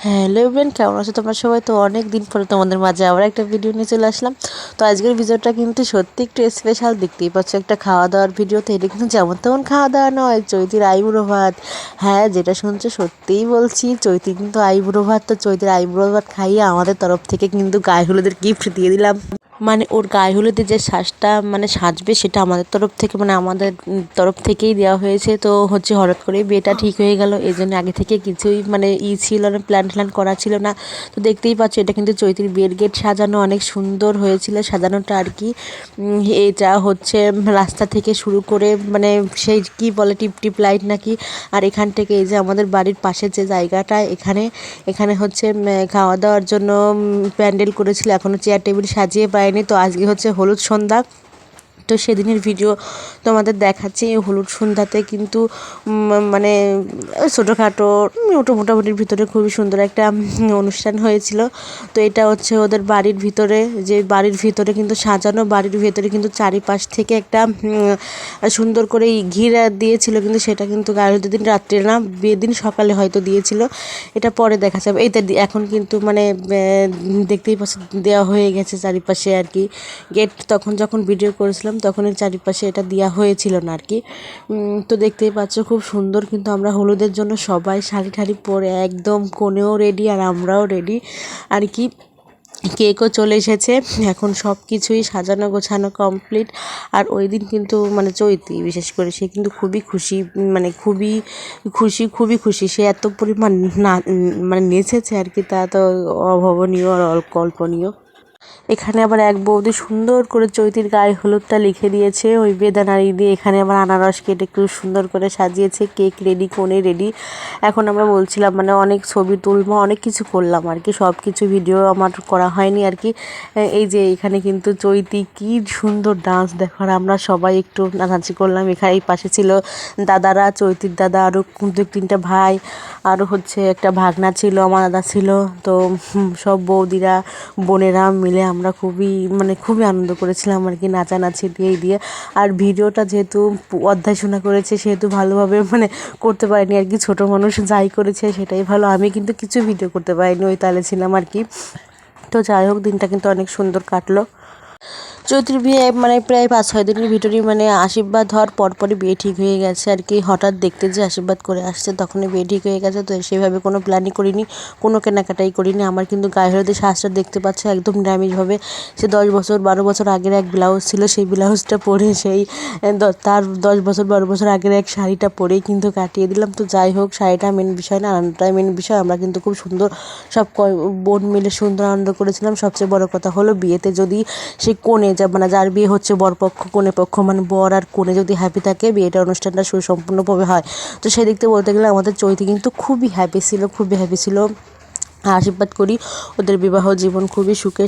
Hello everyone, কেমন আছো তোমরা সবাই? তো অনেক দিন পরে তোমাদের মাঝে আবার একটা ভিডিও নিয়ে চলে আসলাম। তো আজকের ভিডিওটা কিন্তু সত্যি একটু স্পেশাল। দেখতেই পাচ্ছ একটা খাওয়া দাওয়ার ভিডিও। তো এটা কিন্তু যেমন তেমন খাওয়া দাওয়া নয়, চৈতির আইবুড়ো ভাত। হ্যাঁ, যেটা শুনছো সত্যিই বলছি, চৈতি কিন্তু আইবুড়ো ভাত। তো চৈতির আইবুড়ো ভাত খাইয়ে আমাদের তরফ থেকে কিন্তু গায়ে হলুদের গিফট দিয়ে দিলাম। মানে ওর গায়ে হলুদে যে সাজটা সাজবে সেটা আমাদের তরফ থেকে, আমাদের তরফ থেকেই দেওয়া হয়েছে। তো হঠাৎ করেই বিয়েটা ঠিক হয়ে গেল, এই জন্য আগে থেকে কিছুই ছিল না, প্ল্যান করা ছিল না। তো দেখতেই পাচ্ছ, এটা কিন্তু চৈতির বিয়ের গেট সাজানো অনেক সুন্দর হয়েছিল সাজানোটা আর কি। এটা হচ্ছে রাস্তা থেকে শুরু করে সেই কি বলে টিপ লাইট নাকি। আর এখান থেকে এই যে আমাদের বাড়ির পাশের যে জায়গাটা, এখানে এখানে হচ্ছে খাওয়া দাওয়ার জন্য প্যান্ডেল করেছিল, এখনও চেয়ার টেবিল সাজিয়ে পায়নি। তো আজকে হচ্ছে হলুদ সন্ধ্যা। তো সেদিনের ভিডিও তোমাদের দেখাচ্ছি। হলুদ সন্ধ্যাতে কিন্তু মানে ছোটোখাটো মোটামুটির ভিতরে খুবই সুন্দর একটা অনুষ্ঠান হয়েছিল। তো এটা হচ্ছে ওদের বাড়ির ভিতরে, যে বাড়ির ভিতরে কিন্তু সাজানো, বাড়ির ভিতরে কিন্তু চারিপাশ থেকে একটা সুন্দর করে ঘিরা দিয়েছিল, কিন্তু সেটা কিন্তু গায়ে হলুদের দিন রাত্রে না, বিয়ের দিন সকালে হয়তো দিয়েছিল। এটা পরে দেখা যাবে। এইটা এখন কিন্তু দেখতেই পাচ্ছি দেওয়া হয়ে গেছে চারিপাশে আর কি। গেট তখন যখন ভিডিও করেছিলাম তখন এর চারিপাশে এটা দেওয়া হয়েছিল না আর কি। তো দেখতেই পাচ্ছ খুব সুন্দর। কিন্তু আমরা হলুদের জন্য সবাই শাড়ি ঠাড়ি পরে একদম, কনেও রেডি আর আমরাও রেডি আর কি। কেকও চলে এসেছে, এখন সব কিছুই সাজানো গোছানো কমপ্লিট। আর ওই দিন কিন্তু চৈতি বিশেষ করে সে কিন্তু খুবই খুশি, খুবই খুশি। সে এত পরিমাণ না নেচেছে আর কি, তা তো অভাবনীয় আর অকল্পনীয়। এখানে আবার এক বৌদি সুন্দর করে চৈতির গায়ে হলুদটা লিখে দিয়েছে ওই বেদানারি দিয়ে। এখানে আবার আনারস কেটে একটু সুন্দর করে সাজিয়েছে, কেক রেডি, কোণে রেডি। এখন আমরা বলছিলাম অনেক ছবি তুলবো, অনেক কিছু করলাম আর কি, সব কিছু ভিডিও আমার করা হয়নি আর কি। এই যে এখানে কিন্তু চৈতি কি সুন্দর ডান্স দেখো, আর আমরা সবাই একটু নাচানাচি করলাম। এখানে এই পাশে ছিল দাদারা, চৈতির দাদা, আরও 2-3টা ভাই, আরও হচ্ছে একটা ভাগনা ছিল, আমার দাদা ছিল। তো সব বৌদিরা বোনেরা মিলে আমরা খুবই আনন্দ করেছিলাম আর কি, নাচানাচি দিয়ে। আর ভিডিওটা যেহেতু অধ্যায় শোনা করেছে সেহেতু ভালোভাবে করতে পারিনি আর কি। ছোটো মানুষ যাই করেছে সেটাই ভালো, আমি কিন্তু কিছু ভিডিও করতে পারিনি, ওই তালে ছিলাম আর কি। তো যাই হোক, দিনটা কিন্তু অনেক সুন্দর কাটলো। চৈতির বিয়ে প্রায় 5-6 দিনের ভিতরেই আশীর্বাদ হওয়ার পরপরই বিয়ে ঠিক হয়ে গেছে আর কি। হঠাৎ দেখতে যে আশীর্বাদ করে আসছে তখনই বিয়ে ঠিক হয়ে গেছে। তো সেভাবে কোনো প্ল্যানই করিনি, কোনো কেনাকাটাই করিনি। আমার কিন্তু গায়ে হলুদের সাজটা দেখতে পাচ্ছে একদম নিরামিষভাবে। সে 10-12 বছর আগের এক ব্লাউজ ছিল, সেই ব্লাউজটা পরে সেই তার 10 বছর 12 বছর আগের এক শাড়িটা পরেই কিন্তু কাটিয়ে দিলাম। তো যাই হোক, শাড়িটা মেন বিষয় না, আনন্দটাই মেন বিষয়। আমরা কিন্তু খুব সুন্দর সব বোন মিলে সুন্দর আনন্দ করেছিলাম। সবচেয়ে বড় কথা হলো, বিয়েতে যদি সেই কোণে যার বিয়ে হচ্ছে বরপক্ষ, কনে পক্ষ বর আর কনে যদি হ্যাপি থাকে, বিয়েটা অনুষ্ঠানটা সুসম্পূর্ণভাবে হয়। তো সেদিক থেকে বলতে গেলে আমাদের চৈতি কিন্তু খুবই হ্যাপি ছিল। আশীর্বাদ করি ওদের বিবাহ জীবন খুবই সুখে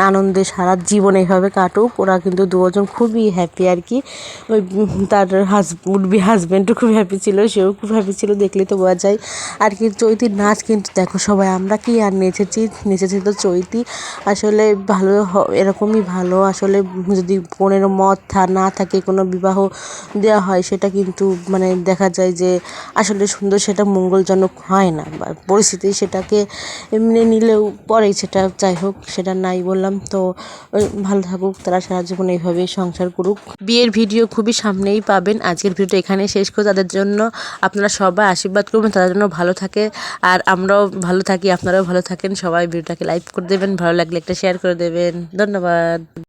আনন্দে সারা জীবন এইভাবে কাটুক। ওরা কিন্তু দুজন খুবই হ্যাপি আর কি। ওই তার হাজব্যান্ডও খুব হ্যাপি ছিল, সেও খুব হ্যাপি ছিল, দেখলে তো বোঝা যায় আর কি। চৈতির নাচ কিন্তু দেখো সবাই, আমরা কি আর নেচেছি তো চৈতি। আসলে ভালো এরকমই ভালো। আসলে যদি বোনের মত না থাকে কোনো বিবাহ দেওয়া হয়, সেটা কিন্তু দেখা যায় যে আসলে সুন্দর, সেটা মঙ্গলজনক হয় না, বা পরিস্থিতি সেটাকে এমনি নিলেও পরে সেটা, যাই হোক সেটা নাই বললাম। তো ভালো থাকুক তারা, সারা জীবন এইভাবেই সংসার করুক। বিয়ের ভিডিও খুবই সামনেই পাবেন। আজকের ভিডিওটা এখানে শেষ করে, তাদের জন্য আপনারা সবাই আশীর্বাদ করবেন, তাদের জন্য ভালো থাকে আর আমরাও ভালো থাকি, আপনারাও ভালো থাকেন। সবাই ভিডিওটাকে লাইক করে দেবেন, ভালো লাগলে একটা শেয়ার করে দেবেন। ধন্যবাদ।